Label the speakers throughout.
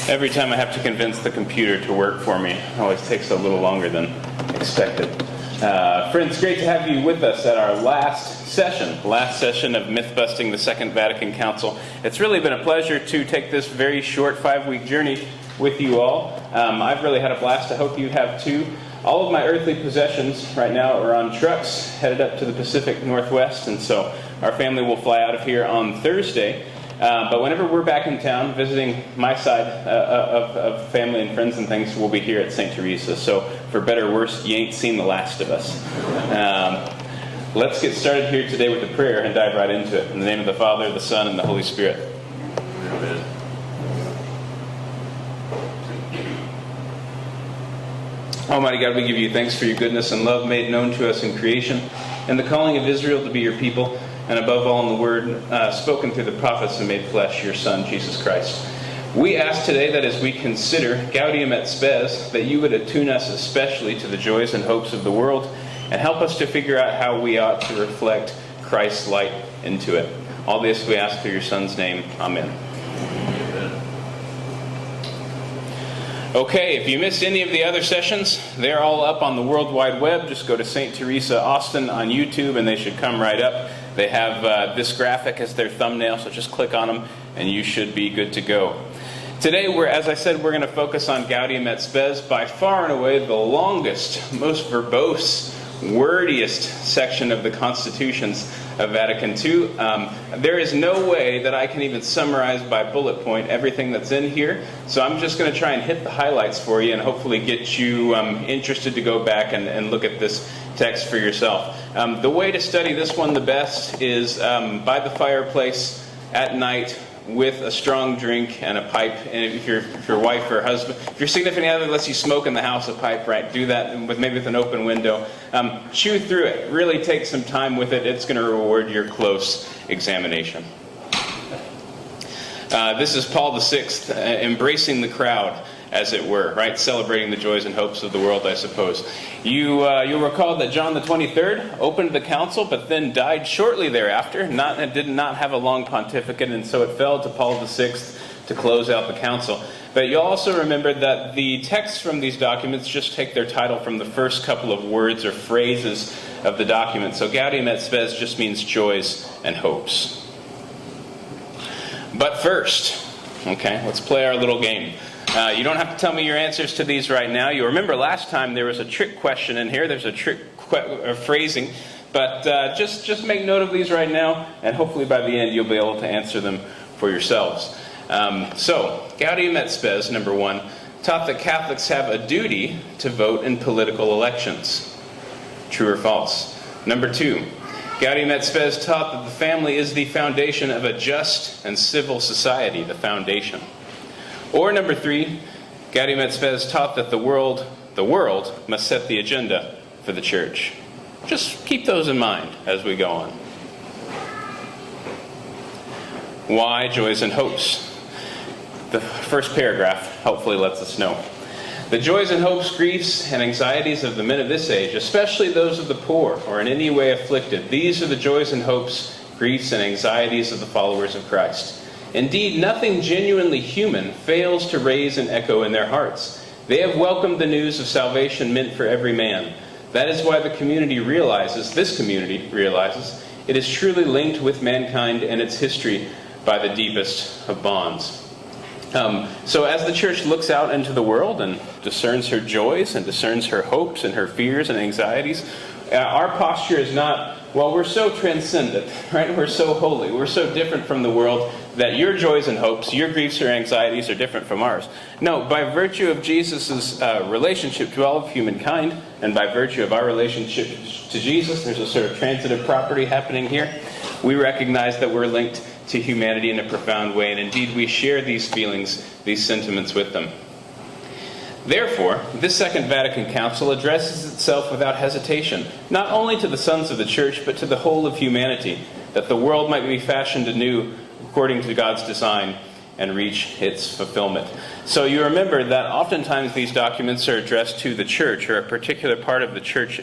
Speaker 1: Every time I have to convince the computer to work for me, it always takes a little longer than expected. Friends, great to have you with us at our last session of Myth-Busting the Second Vatican Council. It's really been a pleasure to take this very short 5-week journey with you all. I've really had a blast. I hope you have too. All of my earthly possessions right now are on trucks headed up to the Pacific Northwest, and so our family will fly out of here on Thursday. But whenever we're back in town visiting my side of family and friends and things, we'll be here at St. Teresa. So for better or worse, you ain't seen the last of us. Let's get started here today with a prayer and dive right into it. In the name of the Father, the Son, and the Holy Spirit. Amen. Almighty God, we give you thanks for your goodness and love made known to us in creation, and the calling of Israel to be your people, and above all in the word spoken through the prophets and made flesh, your Son, Jesus Christ. We ask today that as we consider Gaudium et spes, that you would attune us especially to the joys and hopes of the world, and help us to figure out how we ought to reflect Christ's light into it. All this we ask through your Son's name. Amen. Okay, if you missed any of the other sessions, they're all up on the World Wide Web. Just go to St. Teresa Austin on YouTube and they should come right up. They have this graphic as their thumbnail, so just click on them and you should be good to go. Today, as I said, we're going to focus on Gaudium et spes, by far and away the longest, most verbose, wordiest section of the constitutions of Vatican II. There is no way that I can even summarize by bullet point everything that's in here, so I'm just going to try and hit the highlights for you and hopefully get you interested to go back and look at this text for yourself. The way to study this one the best is by the fireplace at night with a strong drink and a pipe. And if your wife or husband, if your significant other lets you smoke in the house a pipe, right, do that maybe with an open window. Chew through it. Really take some time with it. It's going to reward your close examination. This is Paul VI embracing the crowd, as it were, right? Celebrating the joys and hopes of the world, I suppose. You'll recall that John XXIII opened the council, but then died shortly thereafter. Did not have a long pontificate, and so it fell to Paul VI to close out the council. But you'll also remember that the texts from these documents just take their title from the first couple of words or phrases of the document. So Gaudium et spes just means joys and hopes. But first, okay, let's play our little game. You don't have to tell me your answers to these right now. You remember last time there was a trick question in here. There's a trick phrasing. But just make note of these right now, and hopefully by the end you'll be able to answer them for yourselves. So, Gaudium et spes, number 1, taught that Catholics have a duty to vote in political elections. True or false? Number 2, Gaudium et spes taught that the family is the foundation of a just and civil society, the foundation. Or number 3, Gaudium et spes taught that the world must set the agenda for the church. Just keep those in mind as we go on. Why joys and hopes? The first paragraph hopefully lets us know. The joys and hopes, griefs, and anxieties of the men of this age, especially those of the poor or in any way afflicted, these are the joys and hopes, griefs, and anxieties of the followers of Christ. Indeed, nothing genuinely human fails to raise an echo in their hearts. They have welcomed the news of salvation meant for every man. That is why this community realizes, it is truly linked with mankind and its history by the deepest of bonds. So as the church looks out into the world and discerns her joys and discerns her hopes and her fears and anxieties, our posture is not, well, we're so transcendent, right? We're so holy. We're so different from the world that your joys and hopes, your griefs or anxieties are different from ours. No, by virtue of Jesus' relationship to all of humankind, and by virtue of our relationship to Jesus, there's a sort of transitive property happening here. We recognize that we're linked to humanity in a profound way, and indeed we share these feelings, these sentiments with them. Therefore, this Second Vatican Council addresses itself without hesitation, not only to the sons of the Church, but to the whole of humanity, that the world might be fashioned anew according to God's design and reach its fulfillment. So you remember that oftentimes these documents are addressed to the Church, or a particular part of the Church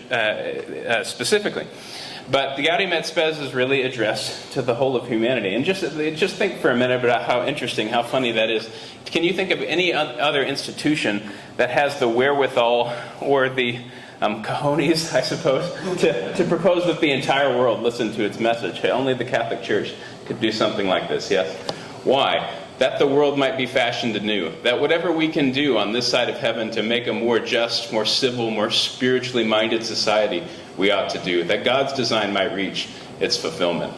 Speaker 1: specifically. But the Gaudium et Spes is really addressed to the whole of humanity. And just think for a minute about how interesting, how funny that is. Can you think of any other institution that has the wherewithal or the cojones, I suppose, to propose that the entire world listen to its message? Only the Catholic Church could do something like this, yes? Why? That the world might be fashioned anew. That whatever we can do on this side of heaven to make a more just, more civil, more spiritually minded society, we ought to do. That God's design might reach its fulfillment.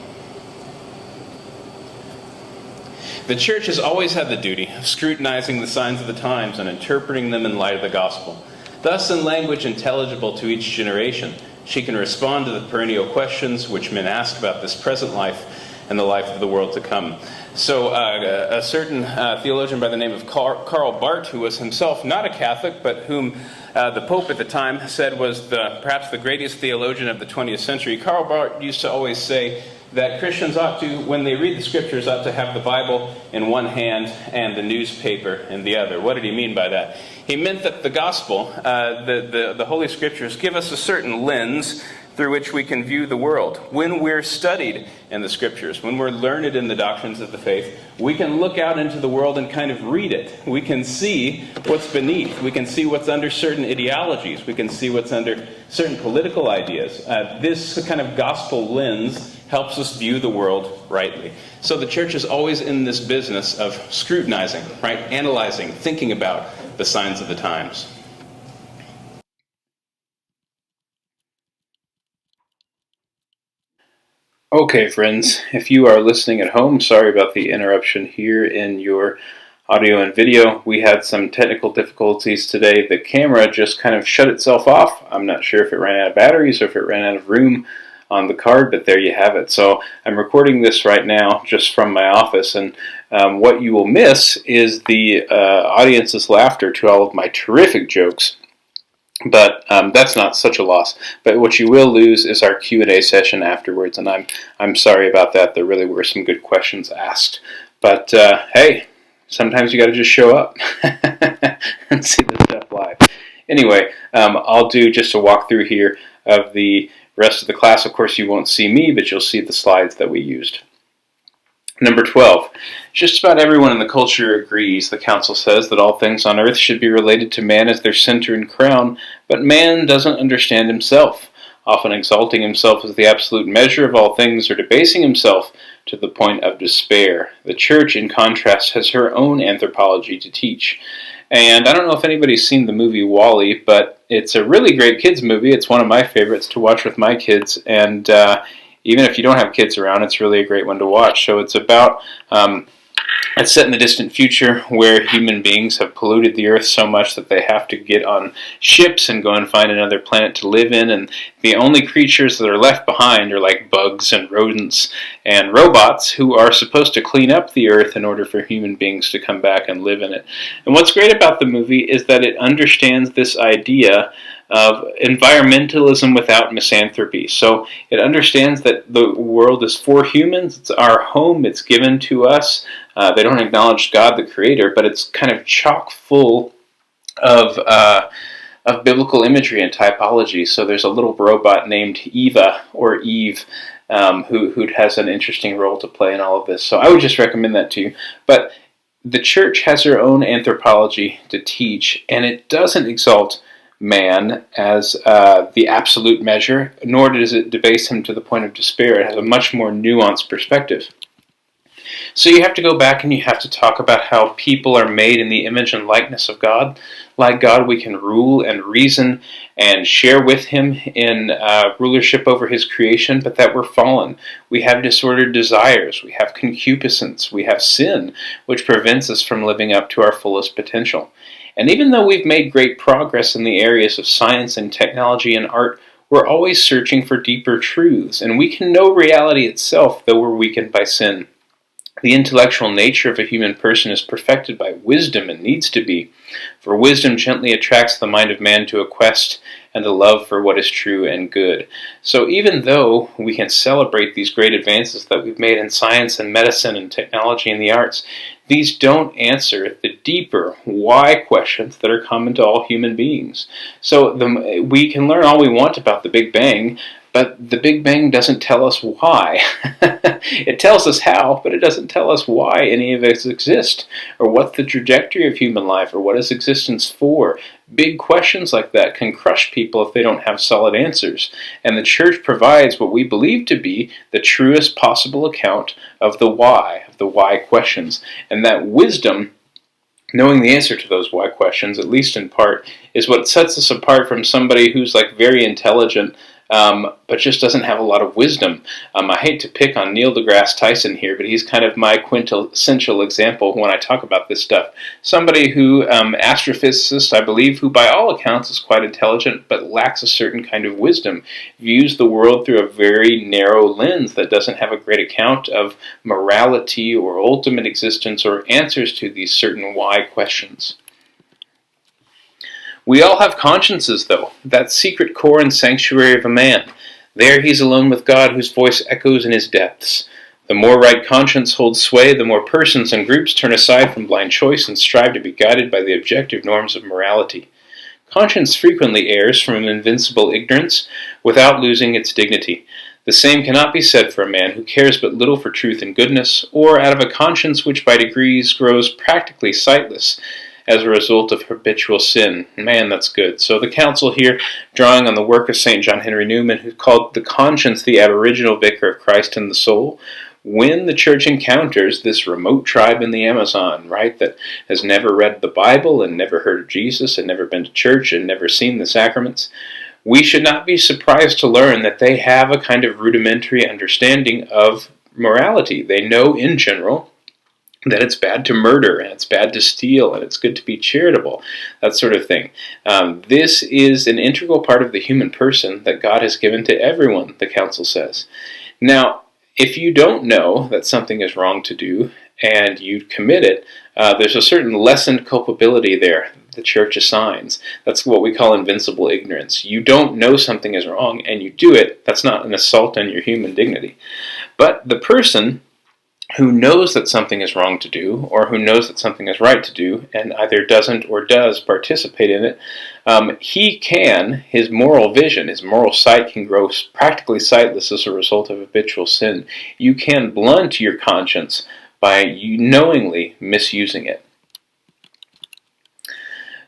Speaker 1: The Church has always had the duty of scrutinizing the signs of the times and interpreting them in light of the gospel. Thus, in language intelligible to each generation, she can respond to the perennial questions which men ask about this present life and the life of the world to come. So a certain theologian by the name of Karl Barth, who was himself not a Catholic, but whom the Pope at the time said was perhaps the greatest theologian of the 20th century, Karl Barth used to always say that Christians ought to, when they read the Scriptures, ought to have the Bible in one hand and the newspaper in the other. What did he mean by that? He meant that the Gospel, the Holy Scriptures, give us a certain lens through which we can view the world. When we're studied in the Scriptures, when we're learned in the doctrines of the faith, we can look out into the world and kind of read it. We can see what's beneath. We can see what's under certain ideologies. We can see what's under certain political ideas. This kind of gospel lens helps us view the world rightly. So the Church is always in this business of scrutinizing, right? Analyzing, thinking about the signs of the times. Okay, friends, if you are listening at home, sorry about the interruption here in your audio and video. We had some technical difficulties today. The camera just kind of shut itself off. I'm not sure if it ran out of batteries or if it ran out of room on the card, but there you have it. So I'm recording this right now just from my office, and what you will miss is the audience's laughter to all of my terrific jokes. But that's not such a loss. But what you will lose is our Q&A session afterwards, and I'm sorry about that. There really were some good questions asked. But hey, sometimes you got to just show up and see the stuff live. Anyway, I'll do just a walkthrough here of the rest of the class. Of course, you won't see me, but you'll see the slides that we used. Number 12. Just about everyone in the culture agrees, the Council says, that all things on earth should be related to man as their center and crown, but man doesn't understand himself, often exalting himself as the absolute measure of all things or debasing himself to the point of despair. The Church, in contrast, has her own anthropology to teach. And I don't know if anybody's seen the movie WALL-E, but it's a really great kids movie. It's one of my favorites to watch with my kids, and even if you don't have kids around, it's really a great one to watch. So it's about, it's set in the distant future where human beings have polluted the earth so much that they have to get on ships and go and find another planet to live in. And the only creatures that are left behind are like bugs and rodents and robots who are supposed to clean up the earth in order for human beings to come back and live in it. And what's great about the movie is that it understands this idea of environmentalism without misanthropy. So it understands that the world is for humans, it's our home, it's given to us. They don't acknowledge God the Creator, but it's kind of chock full of biblical imagery and typology. So there's a little robot named Eva, or Eve, who has an interesting role to play in all of this. So I would just recommend that to you. But the Church has her own anthropology to teach, and it doesn't exalt man as the absolute measure, nor does it debase him to the point of despair. It has a much more nuanced perspective. So you have to go back and you have to talk about how people are made in the image and likeness of God. Like God, we can rule and reason and share with Him in rulership over His creation, but that we're fallen. We have disordered desires, we have concupiscence, we have sin, which prevents us from living up to our fullest potential. And even though we've made great progress in the areas of science and technology and art, we're always searching for deeper truths, and we can know reality itself, though we're weakened by sin. The intellectual nature of a human person is perfected by wisdom and needs to be, for wisdom gently attracts the mind of man to a quest and a love for what is true and good. So even though we can celebrate these great advances that we've made in science and medicine and technology and the arts, these don't answer the deeper why questions that are common to all human beings. So we can learn all we want about the Big Bang, But the Big Bang doesn't tell us why. It tells us how, but it doesn't tell us why any of us exist, or what's the trajectory of human life, or what is existence for. Big questions like that can crush people if they don't have solid answers. And the Church provides what we believe to be the truest possible account of the why questions. And that wisdom, knowing the answer to those why questions, at least in part, is what sets us apart from somebody who's very intelligent, but just doesn't have a lot of wisdom. I hate to pick on Neil deGrasse Tyson here, but he's kind of my quintessential example when I talk about this stuff. Somebody who, astrophysicist, I believe, who by all accounts is quite intelligent, but lacks a certain kind of wisdom, views the world through a very narrow lens that doesn't have a great account of morality or ultimate existence or answers to these certain why questions. We all have consciences, though, that secret core and sanctuary of a man. There he's alone with God, whose voice echoes in his depths. The more right conscience holds sway, the more persons and groups turn aside from blind choice and strive to be guided by the objective norms of morality. Conscience frequently errs from an invincible ignorance without losing its dignity. The same cannot be said for a man who cares but little for truth and goodness, or out of a conscience which by degrees grows practically sightless as a result of habitual sin. Man, that's good. So the council here, drawing on the work of St. John Henry Newman, who called the conscience the aboriginal vicar of Christ in the soul, when the Church encounters this remote tribe in the Amazon, right, that has never read the Bible and never heard of Jesus and never been to church and never seen the sacraments, we should not be surprised to learn that they have a kind of rudimentary understanding of morality. They know in general that it's bad to murder, and it's bad to steal, and it's good to be charitable, that sort of thing. This is an integral part of the human person that God has given to everyone, the Council says. Now, if you don't know that something is wrong to do, and you commit it, there's a certain lessened culpability there the Church assigns. That's what we call invincible ignorance. You don't know something is wrong, and you do it. That's not an assault on your human dignity. But the person who knows that something is wrong to do, or who knows that something is right to do, and either doesn't or does participate in it, his moral vision, his moral sight can grow practically sightless as a result of habitual sin. You can blunt your conscience by knowingly misusing it.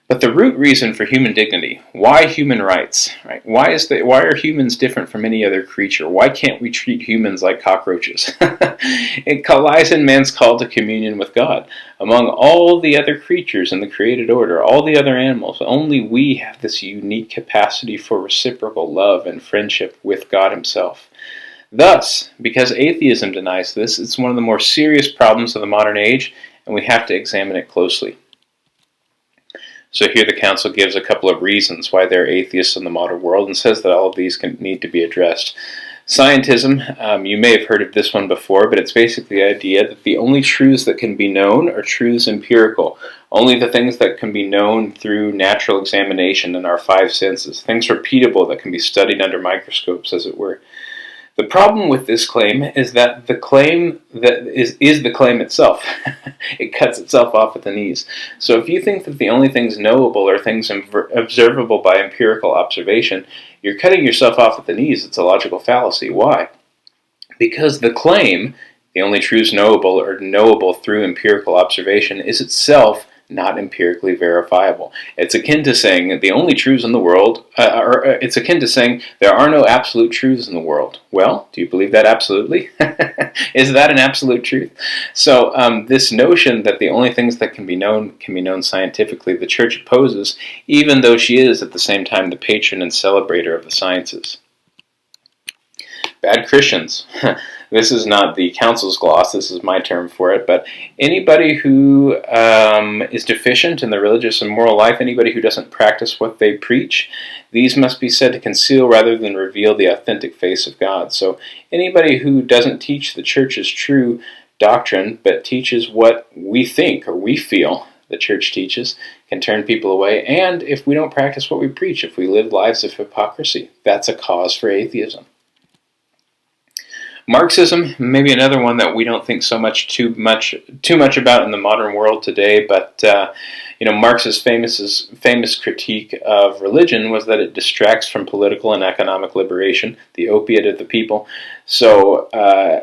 Speaker 1: But the root reason for human dignity, why human rights, right? Why are humans different from any other creature? Why can't we treat humans like cockroaches? It lies in man's call to communion with God. Among all the other creatures in the created order, all the other animals, only we have this unique capacity for reciprocal love and friendship with God himself. Thus, because atheism denies this, it's one of the more serious problems of the modern age, and we have to examine it closely. So here the Council gives a couple of reasons why there are atheists in the modern world and says that all of these need to be addressed. Scientism, you may have heard of this one before, but it's basically the idea that the only truths that can be known are truths empirical. Only the things that can be known through natural examination in our five senses. Things repeatable that can be studied under microscopes, as it were. The problem with this claim is that the claim that is the claim itself. It cuts itself off at the knees. So if you think that the only things knowable are things observable by empirical observation, you're cutting yourself off at the knees. It's a logical fallacy. Why? Because the claim, the only truths knowable are knowable through empirical observation, is itself not empirically verifiable. It's akin to saying that the only truths in the world, it's akin to saying there are no absolute truths in the world. Well, do you believe that absolutely? Is that an absolute truth? So this notion that the only things that can be known scientifically, the Church opposes, even though she is at the same time the patron and celebrator of the sciences. Bad Christians. This is not the Council's gloss, this is my term for it, but anybody who is deficient in the religious and moral life, anybody who doesn't practice what they preach, these must be said to conceal rather than reveal the authentic face of God. So anybody who doesn't teach the Church's true doctrine, but teaches what we think or we feel the Church teaches, can turn people away. And if we don't practice what we preach, if we live lives of hypocrisy, that's a cause for atheism. Marxism, maybe another one that we don't think too much about in the modern world today, but Marx's famous critique of religion was that it distracts from political and economic liberation, the opiate of the people. So,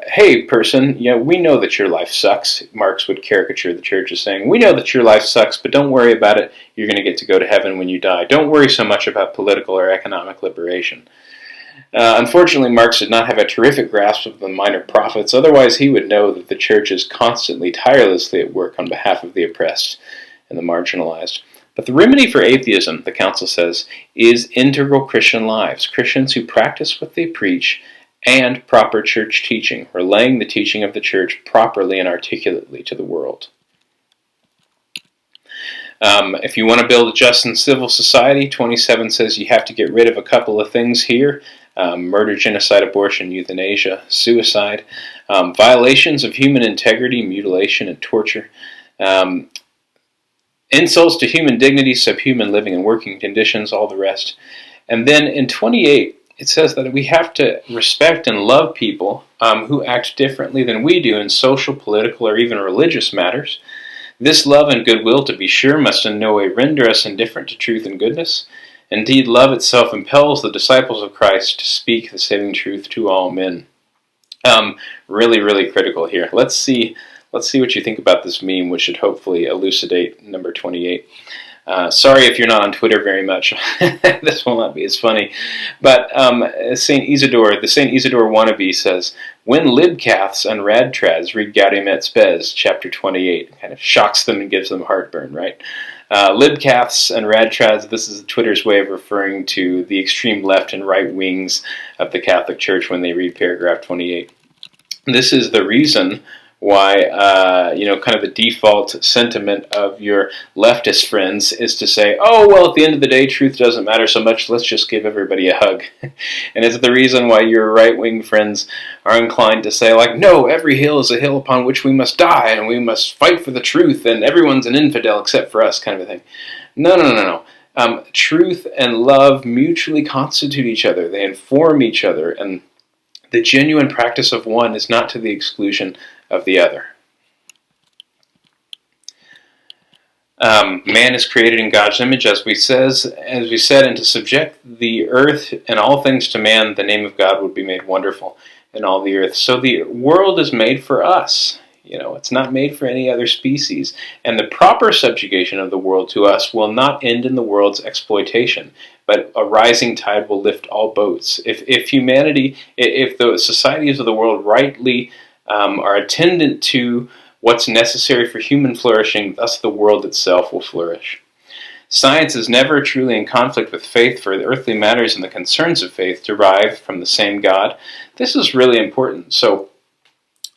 Speaker 1: hey, person, we know that your life sucks. Marx would caricature the church as saying, we know that your life sucks, but don't worry about it. You're going to get to go to heaven when you die. Don't worry so much about political or economic liberation. Unfortunately, Marx did not have a terrific grasp of the minor prophets. Otherwise, he would know that the church is constantly, tirelessly at work on behalf of the oppressed and the marginalized. But the remedy for atheism, the council says, is integral Christian lives, Christians who practice what they preach, and proper church teaching, relaying the teaching of the church properly and articulately to the world. If you want to build a just and civil society, 27 says you have to get rid of a couple of things here. Murder, genocide, abortion, euthanasia, suicide, violations of human integrity, mutilation, and torture, insults to human dignity, subhuman living and working conditions, all the rest. And then in 28, it says that we have to respect and love people who act differently than we do in social, political, or even religious matters. This love and goodwill, to be sure, must in no way render us indifferent to truth and goodness. Indeed, love itself impels the disciples of Christ to speak the saving truth to all men. Really, really critical here. Let's see what you think about this meme, which should hopefully elucidate number 28. Sorry if you're not on Twitter very much. This will not be as funny. But St. Isidore, the St. Isidore wannabe says, when libcaths and radtrads read Gaudium et spes, chapter 28, kind of shocks them and gives them heartburn, right? Libcaths and radtrads, this is Twitter's way of referring to the extreme left and right wings of the Catholic Church when they read paragraph 28. This is the reason why, kind of the default sentiment of your leftist friends is to say, oh, well, at the end of the day, truth doesn't matter so much, let's just give everybody a hug. And it's the reason why your right-wing friends are inclined to say, like, no, every hill is a hill upon which we must die, and we must fight for the truth, and everyone's an infidel except for us, kind of a thing. No. Truth and love mutually constitute each other. They inform each other, and the genuine practice of one is not to the exclusion of the other. Man is created in God's image, as we said, and to subject the earth and all things to man, the name of God would be made wonderful in all the earth. So the world is made for us. It's not made for any other species. And the proper subjugation of the world to us will not end in the world's exploitation, but a rising tide will lift all boats. If the societies of the world rightly are attendant to what's necessary for human flourishing, thus the world itself will flourish. Science is never truly in conflict with faith, for the earthly matters and the concerns of faith derive from the same God. This is really important. So,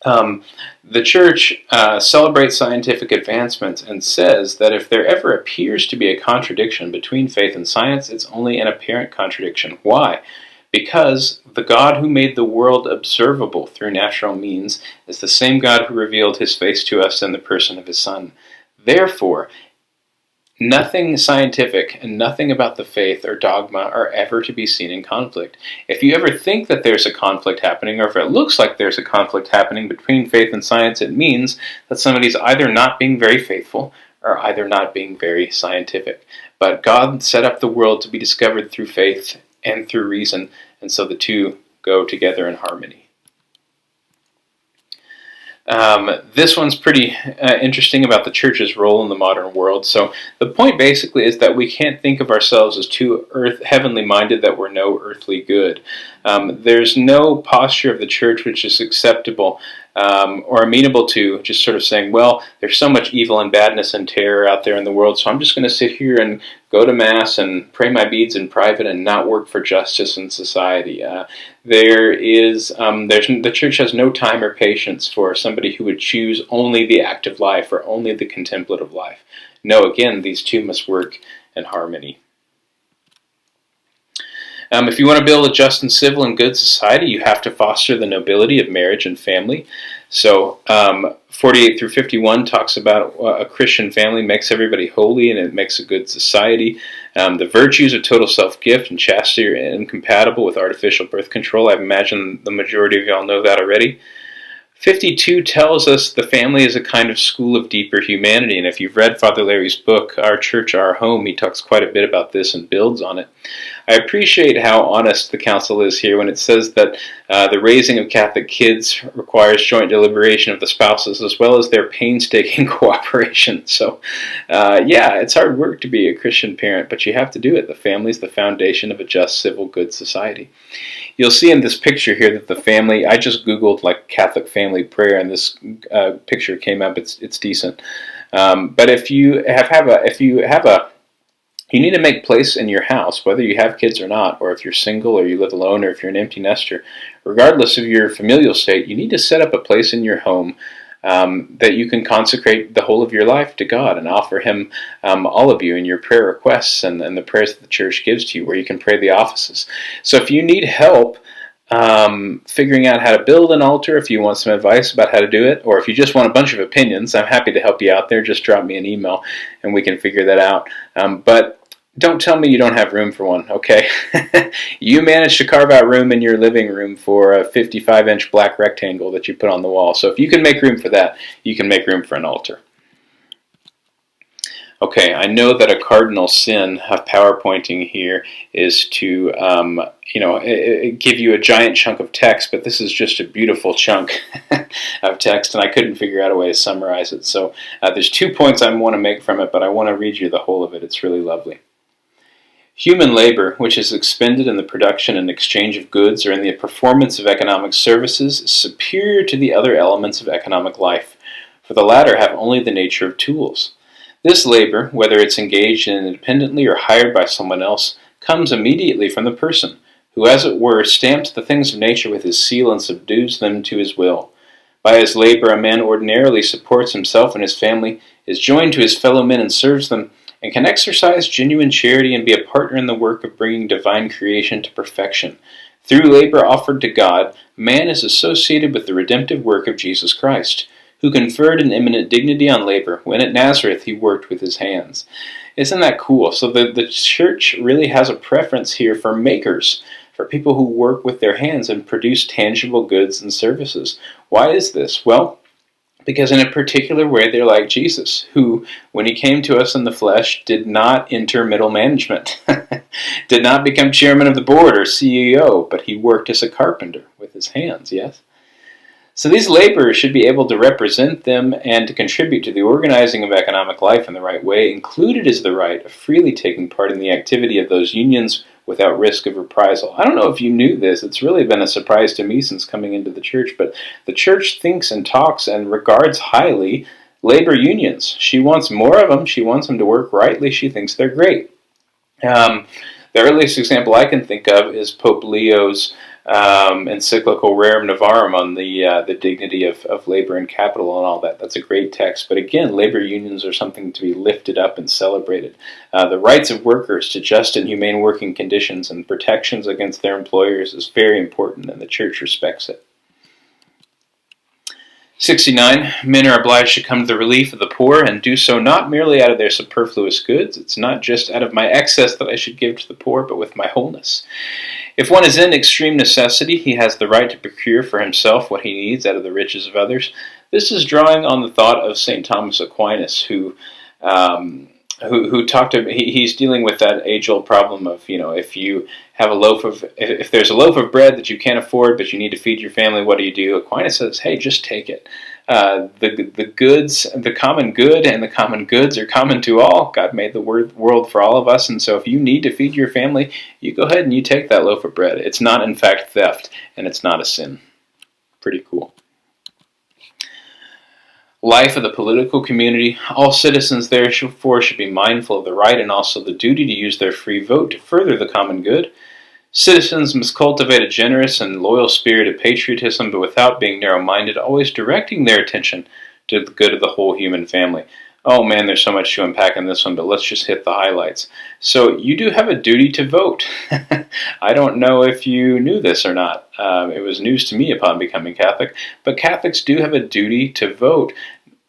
Speaker 1: the Church celebrates scientific advancements and says that if there ever appears to be a contradiction between faith and science, it's only an apparent contradiction. Why? Because the God who made the world observable through natural means is the same God who revealed his face to us in the person of his Son. Therefore, nothing scientific and nothing about the faith or dogma are ever to be seen in conflict. If you ever think that there's a conflict happening, or if it looks like there's a conflict happening between faith and science, it means that somebody's either not being very faithful or either not being very scientific. But God set up the world to be discovered through faith and through reason, and so the two go together in harmony. This one's pretty interesting about the Church's role in the modern world. So the point basically is that we can't think of ourselves as too heavenly minded, that we're no earthly good. There's no posture of the Church which is acceptable or amenable to just sort of saying, well, there's so much evil and badness and terror out there in the world, so I'm just going to sit here and go to Mass and pray my beads in private and not work for justice in society. The Church has no time or patience for somebody who would choose only the active life or only the contemplative life. No, again, these two must work in harmony. If you want to build a just and civil and good society, you have to foster the nobility of marriage and family. So 48 through 51 talks about a Christian family makes everybody holy and it makes a good society. The virtues of total self-gift and chastity are incompatible with artificial birth control. I imagine the majority of y'all know that already. 52 tells us the family is a kind of school of deeper humanity, and if you've read Father Larry's book, Our Church, Our Home, he talks quite a bit about this and builds on it. I appreciate how honest the council is here when it says that the raising of Catholic kids requires joint deliberation of the spouses as well as their painstaking cooperation. So, yeah, it's hard work to be a Christian parent, but you have to do it. The family is the foundation of a just, civil, good society. You'll see in this picture here that the family, I just Googled like Catholic family prayer, and this picture came up. It's decent. But if you you need to make place in your house, whether you have kids or not, or if you're single or you live alone or if you're an empty nester, regardless of your familial state, you need to set up a place in your home that you can consecrate the whole of your life to God and offer Him all of you in your prayer requests and the prayers that the Church gives to you, where you can pray the offices. So if you need help figuring out how to build an altar, if you want some advice about how to do it, or if you just want a bunch of opinions, I'm happy to help you out there. Just drop me an email and we can figure that out. But don't tell me you don't have room for one, okay? You managed to carve out room in your living room for a 55-inch black rectangle that you put on the wall. So if you can make room for that, you can make room for an altar. Okay, I know that a cardinal sin of PowerPointing here is to, give you a giant chunk of text, but this is just a beautiful chunk of text, and I couldn't figure out a way to summarize it. So there's 2 points I want to make from it, but I want to read you the whole of it. It's really lovely. Human labor, which is expended in the production and exchange of goods or in the performance of economic services, is superior to the other elements of economic life, for the latter have only the nature of tools. This labor, whether it's engaged in independently or hired by someone else, comes immediately from the person, who as it were stamps the things of nature with his seal and subdues them to his will. By his labor a man ordinarily supports himself and his family, is joined to his fellow men and serves them, and can exercise genuine charity and be a partner in the work of bringing divine creation to perfection. Through labor offered to God, man is associated with the redemptive work of Jesus Christ, who conferred an eminent dignity on labor when at Nazareth he worked with his hands. Isn't that cool? So the Church really has a preference here for makers, for people who work with their hands and produce tangible goods and services. Why is this? Well, because in a particular way they're like Jesus, who, when he came to us in the flesh, did not enter middle management, did not become chairman of the board or CEO, but he worked as a carpenter with his hands, yes? So these laborers should be able to represent them and to contribute to the organizing of economic life in the right way. Included is the right of freely taking part in the activity of those unions without risk of reprisal. I don't know if you knew this. It's really been a surprise to me since coming into the Church, but the Church thinks and talks and regards highly labor unions. She wants more of them. She wants them to work rightly. She thinks they're great. The earliest example I can think of is Pope Leo's encyclical Rerum Novarum on the dignity of labor and capital and all that. That's a great text. But again, labor unions are something to be lifted up and celebrated. The rights of workers to just and humane working conditions and protections against their employers is very important, and the Church respects it. 69. Men are obliged to come to the relief of the poor, and do so not merely out of their superfluous goods. It's not just out of my excess that I should give to the poor, but with my wholeness. If one is in extreme necessity, he has the right to procure for himself what he needs out of the riches of others. This is drawing on the thought of St. Thomas Aquinas, who talked about, he's dealing with that age-old problem of, if you have if there's a loaf of bread that you can't afford, but you need to feed your family, what do? Aquinas says, hey, just take it. The goods, the common good and the common goods are common to all. God made the world for all of us, and so if you need to feed your family, you go ahead and you take that loaf of bread. It's not, in fact, theft, and it's not a sin. Pretty cool. Life of the political community. All citizens therefore should be mindful of the right and also the duty to use their free vote to further the common good. Citizens must cultivate a generous and loyal spirit of patriotism, but without being narrow-minded, always directing their attention to the good of the whole human family. Oh man, there's so much to unpack in this one, but let's just hit the highlights. So you do have a duty to vote. I don't know if you knew this or not. It was news to me upon becoming Catholic, but Catholics do have a duty to vote.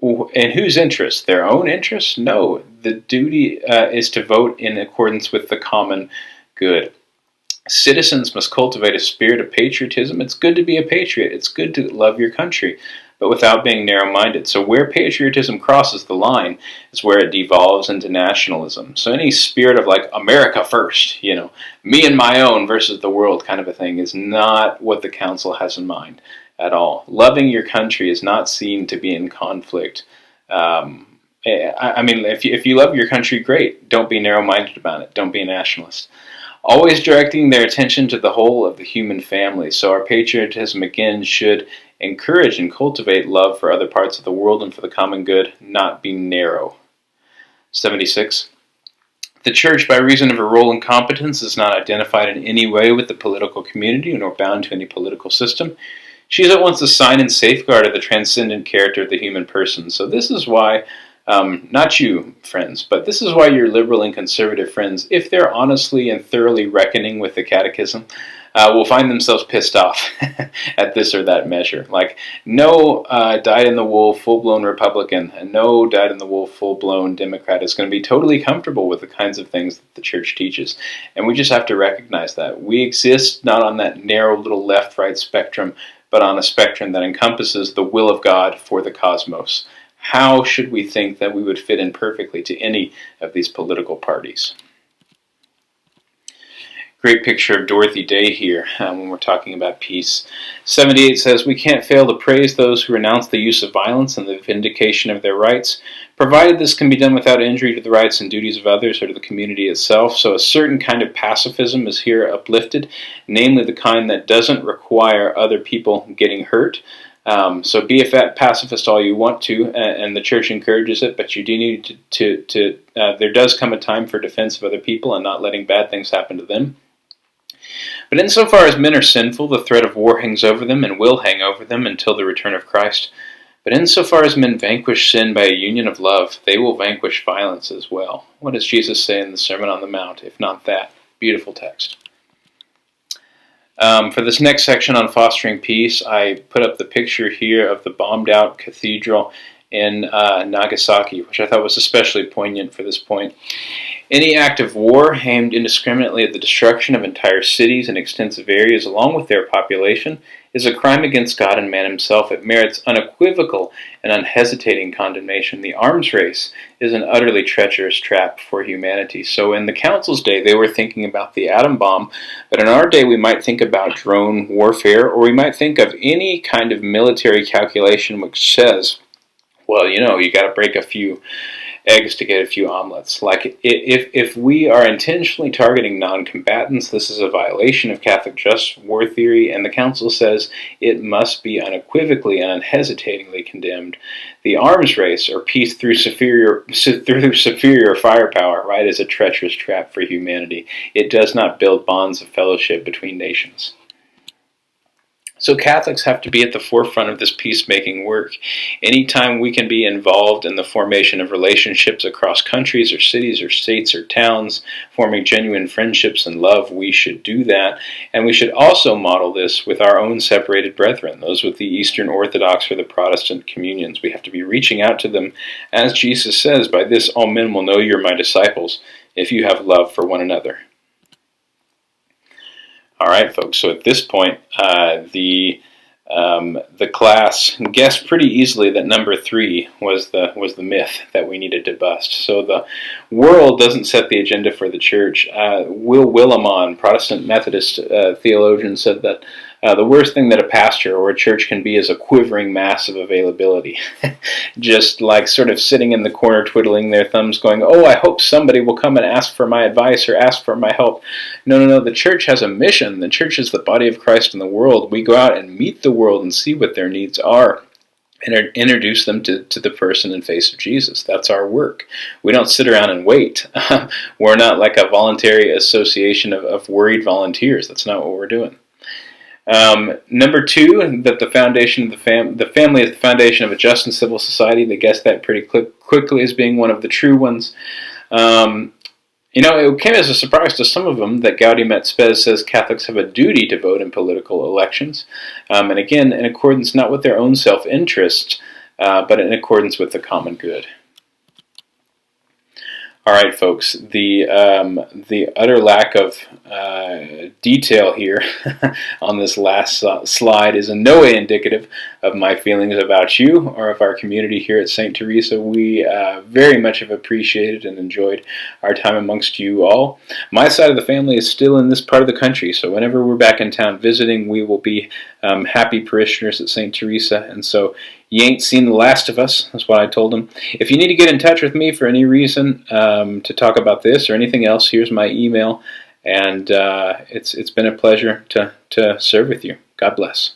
Speaker 1: In whose interest? Their own interest? No. The duty is to vote in accordance with the common good. Citizens must cultivate a spirit of patriotism. It's good to be a patriot. It's good to love your country, but without being narrow-minded. So where patriotism crosses the line is where it devolves into nationalism. So any spirit of like America first, me and my own versus the world kind of a thing is not what the council has in mind at all. Loving your country is not seen to be in conflict. If you love your country, great. Don't be narrow-minded about it. Don't be a nationalist. Always directing their attention to the whole of the human family. So our patriotism, again, should encourage and cultivate love for other parts of the world and for the common good, not be narrow. 76. The Church, by reason of her role and competence, is not identified in any way with the political community nor bound to any political system. She is at once a sign and safeguard of the transcendent character of the human person. So this is why, not you, friends, but this is why your liberal and conservative friends, if they're honestly and thoroughly reckoning with the catechism, will find themselves pissed off at this or that measure. Like, no dyed-in-the-wool full-blown Republican and no dyed-in-the-wool full-blown Democrat is going to be totally comfortable with the kinds of things that the Church teaches. And we just have to recognize that. We exist not on that narrow little left-right spectrum, but on a spectrum that encompasses the will of God for the cosmos. How should we think that we would fit in perfectly to any of these political parties? Great picture of Dorothy Day here when we're talking about peace. 78 says, we can't fail to praise those who renounce the use of violence and the vindication of their rights, provided this can be done without injury to the rights and duties of others or to the community itself. So a certain kind of pacifism is here uplifted, namely the kind that doesn't require other people getting hurt. So be a pacifist all you want to, and the Church encourages it, but you do need there does come a time for defense of other people and not letting bad things happen to them. But insofar as men are sinful, the threat of war hangs over them and will hang over them until the return of Christ. But insofar as men vanquish sin by a union of love, they will vanquish violence as well. What does Jesus say in the Sermon on the Mount, if not that? Beautiful text. For this next section on fostering peace, I put up the picture here of the bombed-out cathedral in Nagasaki, which I thought was especially poignant for this point. Any act of war aimed indiscriminately at the destruction of entire cities and extensive areas along with their population is a crime against God and man himself. It merits unequivocal and unhesitating condemnation. The arms race is an utterly treacherous trap for humanity. So in the Council's day, they were thinking about the atom bomb, but in our day we might think about drone warfare, or we might think of any kind of military calculation which says, well, you got to break a few eggs to get a few omelets. Like, if we are intentionally targeting non-combatants, this is a violation of Catholic just war theory, and the Council says it must be unequivocally and unhesitatingly condemned. The arms race, or peace through superior firepower, right, is a treacherous trap for humanity. It does not build bonds of fellowship between nations. So Catholics have to be at the forefront of this peacemaking work. Anytime we can be involved in the formation of relationships across countries or cities or states or towns, forming genuine friendships and love, we should do that. And we should also model this with our own separated brethren, those with the Eastern Orthodox or the Protestant communions. We have to be reaching out to them. As Jesus says, by this all men will know you're my disciples, if you have love for one another. All right, folks. So at this point, the class guessed pretty easily that number 3 was the myth that we needed to bust. So the world doesn't set the agenda for the Church. Will Willimon, Protestant Methodist theologian, said that the worst thing that a pastor or a church can be is a quivering mass of availability. Just like sort of sitting in the corner twiddling their thumbs going, oh, I hope somebody will come and ask for my advice or ask for my help. No. The Church has a mission. The Church is the body of Christ in the world. We go out and meet the world and see what their needs are and introduce them to the person and face of Jesus. That's our work. We don't sit around and wait. We're not like a voluntary association of worried volunteers. That's not what we're doing. Number 2, that the foundation of the family is the foundation of a just and civil society. They guessed that pretty quickly as being one of the true ones. It came as a surprise to some of them that Gaudium et spes says Catholics have a duty to vote in political elections. And again, in accordance not with their own self-interest,
Speaker 2: but in accordance with the common good. All right, folks, the utter lack of detail here on this last slide is in no way indicative of my feelings about you or of our community here at St. Teresa. We very much have appreciated and enjoyed our time amongst you all. My side of the family is still in this part of the country, so whenever we're back in town visiting, we will be happy parishioners at St. Teresa, and so you ain't seen the last of us. That's what I told him. If you need to get in touch with me for any reason to talk about this or anything else, here's my email. And it's been a pleasure to serve with you. God bless.